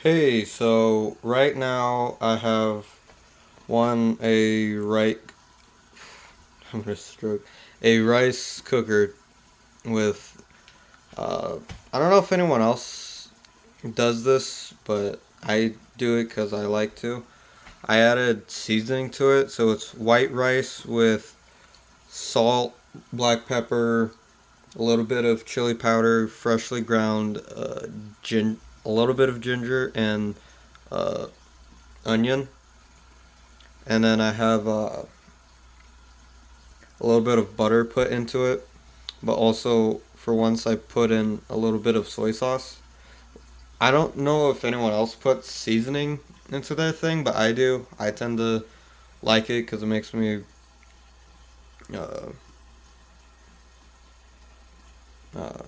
Hey, so right now I have one a right I'm gonna stroke a rice cooker with I don't know if anyone else does this, but I do it because I like to. I added seasoning to it, so it's white rice with salt, black pepper, a little bit of chili powder, freshly ground a little bit of ginger and uh, onion, and then I have a little bit of butter put into it, but also for once I put in a little bit of soy sauce. I don't know if anyone else puts seasoning into their thing, but I do. I tend to like it because it makes me uh, uh,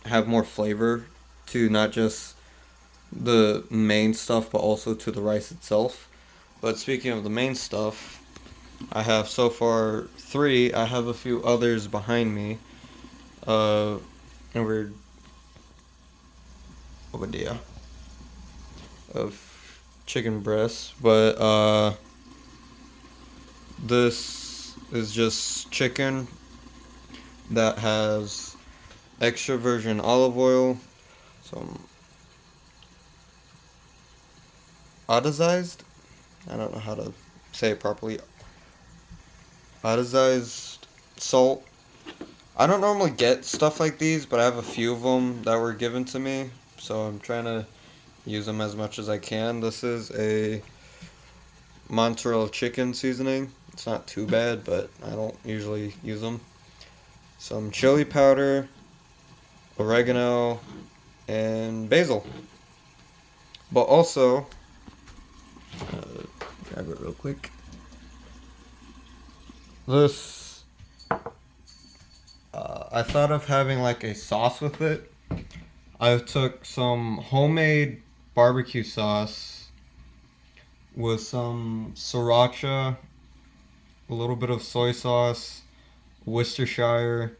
have more flavor to not just the main stuff, but also to the rice itself. But speaking of the main stuff, I have so far three. I have a few others behind me. Uh, and we're Obadiah of chicken breast, but this is just chicken that has extra virgin olive oil, some iodized. I don't know how to say it properly. Iodized salt. I don't normally get stuff like these, but I have a few of them that were given to me, so I'm trying to use them as much as I can. This is a mozzarella chicken seasoning. It's not too bad, but I don't usually use them. Some chili powder, oregano, and basil. But also, uh, grab it real quick. This, I thought of having like a sauce with it. I took some homemade barbecue sauce with some sriracha, a little bit of soy sauce, Worcestershire,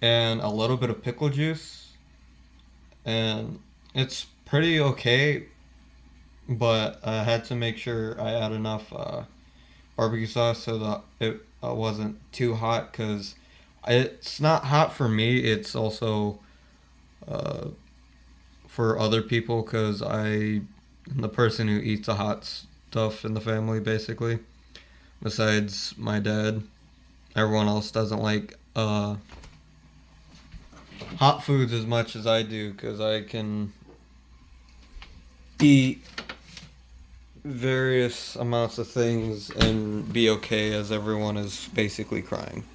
and a little bit of pickle juice. And it's pretty okay, but I had to make sure I had enough barbecue sauce so that it wasn't too hot because it's not hot for me. It's also uh, for other people because I'm the person who eats the hot stuff in the family, basically. Besides my dad, everyone else doesn't like hot foods as much as I do because I can eat various amounts of things and be okay as everyone is basically crying.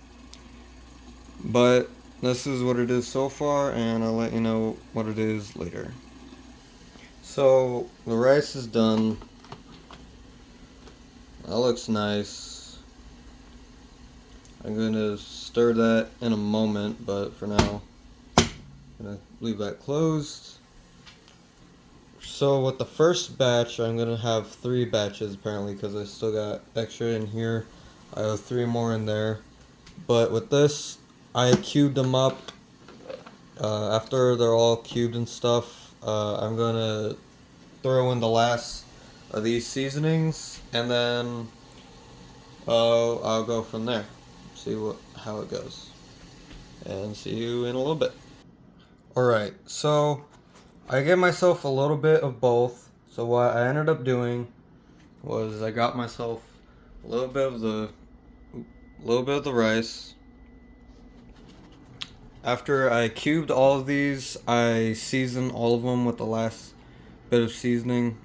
But this is what it is so far, and I'll let you know what it is later. So the rice is done. That looks nice. I'm gonna stir that in a moment, but for now, I'm gonna leave that closed. So with the first batch, I'm gonna have three batches apparently because I still got extra in here. I have three more in there. But with this, I cubed them up. After they're all cubed and stuff, I'm gonna throw in the last of these seasonings, and then I'll go from there. See how it goes, and see you in a little bit. All right, so I gave myself a little bit of both. So what I ended up doing was I got myself a little bit of the rice. After I cubed all of these, I seasoned all of them with the last bit of seasoning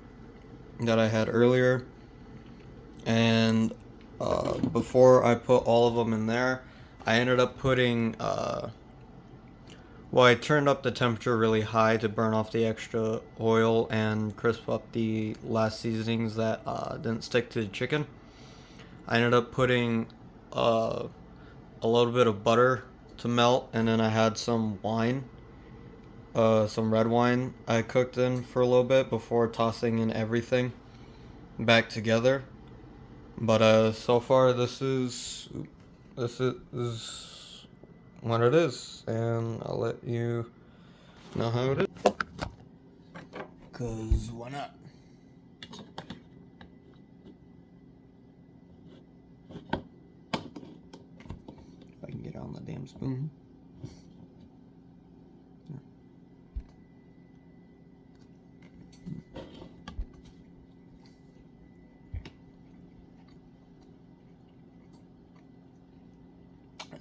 that I had earlier. And before I put all of them in there, I ended up putting, well, I turned up the temperature really high to burn off the extra oil and crisp up the last seasonings that didn't stick to the chicken. I ended up putting uh, a little bit of butter to melt, and then I had some red wine I cooked in for a little bit before tossing in everything back together. But so far this is what it is, and I'll let you know how it is. Because why not? If I can get on the damn spoon.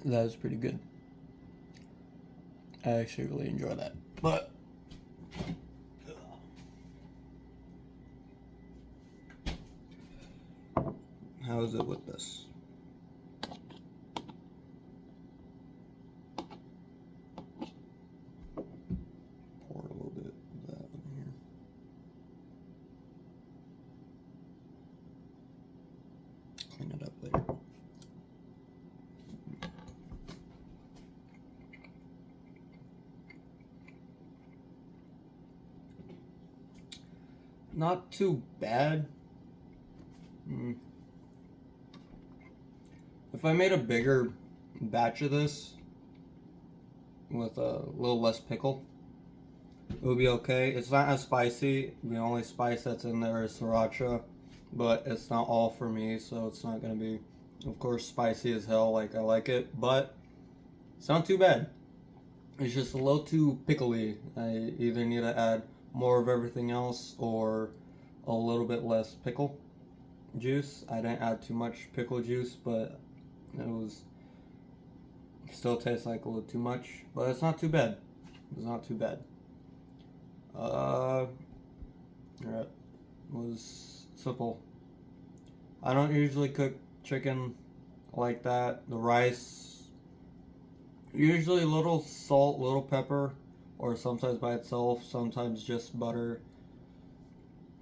That is pretty good. I actually really enjoy that. But how is it with this? Pour a little bit of that in here. Clean it up later. Not too bad. If I made a bigger batch of this with a little less pickle, it would be okay. It's not as spicy. The only spice that's in there is sriracha, but it's not all for me, so it's not going to be, of course, spicy as hell like I like it, but it's not too bad. It's just a little too pickly. I either need to add more of everything else or a little bit less pickle juice. I didn't add too much pickle juice, but it still tastes like a little too much, but it's not too bad. It's not too bad. Alright, was simple. I don't usually cook chicken like that. The rice, usually a little salt, little pepper, or sometimes by itself, sometimes just butter.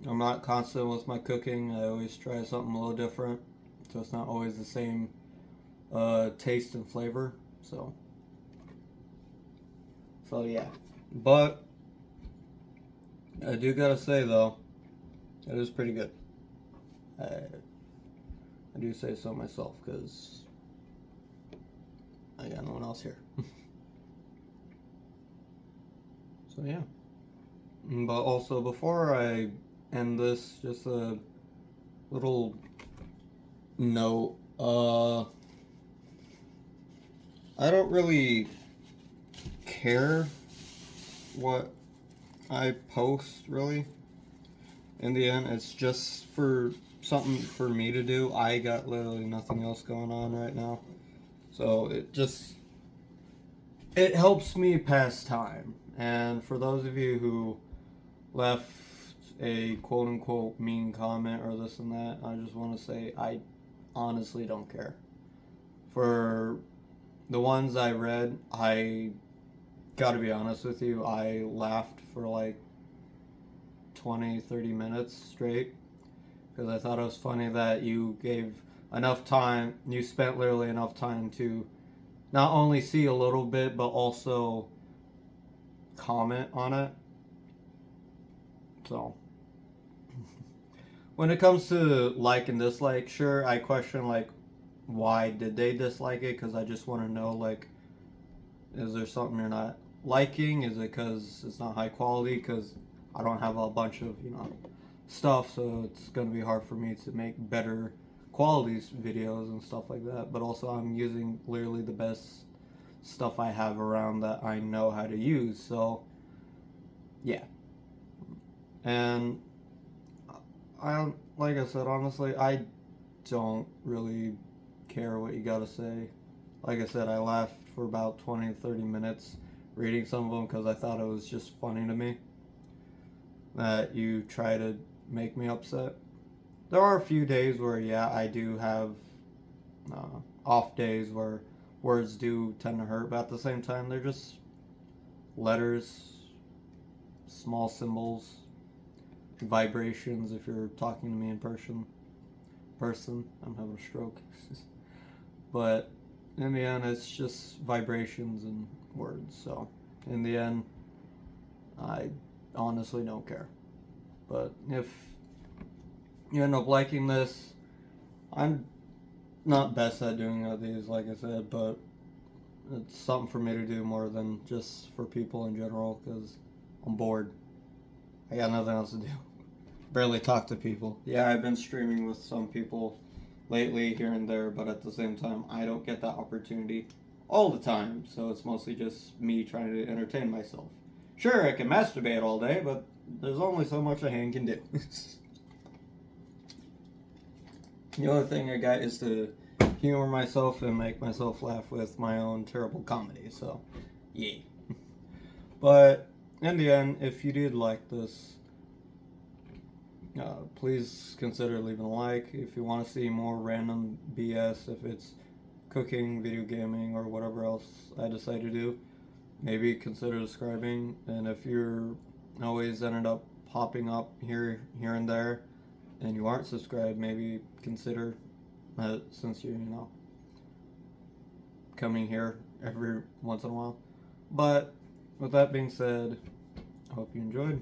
I'm not constant with my cooking. I always try something a little different, so it's not always the same taste and flavor. So yeah. But I do gotta say though, it is pretty good. I do say so myself because I got no one else here. So yeah. But also, before I end this, just a little note. I don't really care what I post, really. In the end, it's just for something for me to do. I got literally nothing else going on right now. So it helps me pass time. And for those of you who left a quote-unquote mean comment or this and that, I just want to say I honestly don't care. For the ones I read, I gotta be honest with you, I laughed for like 20-30 minutes straight because I thought it was funny that you gave enough time, you spent literally enough time to not only see a little bit but also comment on it. So when it comes to like and dislike, sure, I question like why did they dislike it, because I just want to know, like, is there something you're not liking? Is it because it's not high quality? Because I don't have a bunch of stuff, so it's going to be hard for me to make better quality videos and stuff like that. But also I'm using literally the best stuff I have around that I know how to use. So yeah. And like I said, honestly, I don't really care what you gotta say. Like I said, I laughed for about 20-30 minutes reading some of them because I thought it was just funny to me that you try to make me upset. There are a few days where, yeah, I do have off days where words do tend to hurt, but at the same time, they're just letters, small symbols, vibrations if you're talking to me in person. I'm having a stroke. But in the end, it's just vibrations and words. So in the end, I honestly don't care. But if you end up liking this, I'm not best at doing these, like I said, but it's something for me to do more than just for people in general because I'm bored. I got nothing else to do. Barely talk to people. Yeah, I've been streaming with some people lately here and there, but at the same time, I don't get that opportunity all the time, so it's mostly just me trying to entertain myself. Sure, I can masturbate all day, but there's only so much a hand can do. The only thing I got is to humor myself and make myself laugh with my own terrible comedy, so yeah. But in the end, if you did like this, please consider leaving a like. If you want to see more random BS, if it's cooking, video gaming, or whatever else I decide to do, maybe consider subscribing. And if you're always ended up popping up here and there, and you aren't subscribed, maybe consider, since you're coming here every once in a while. But with that being said, I hope you enjoyed.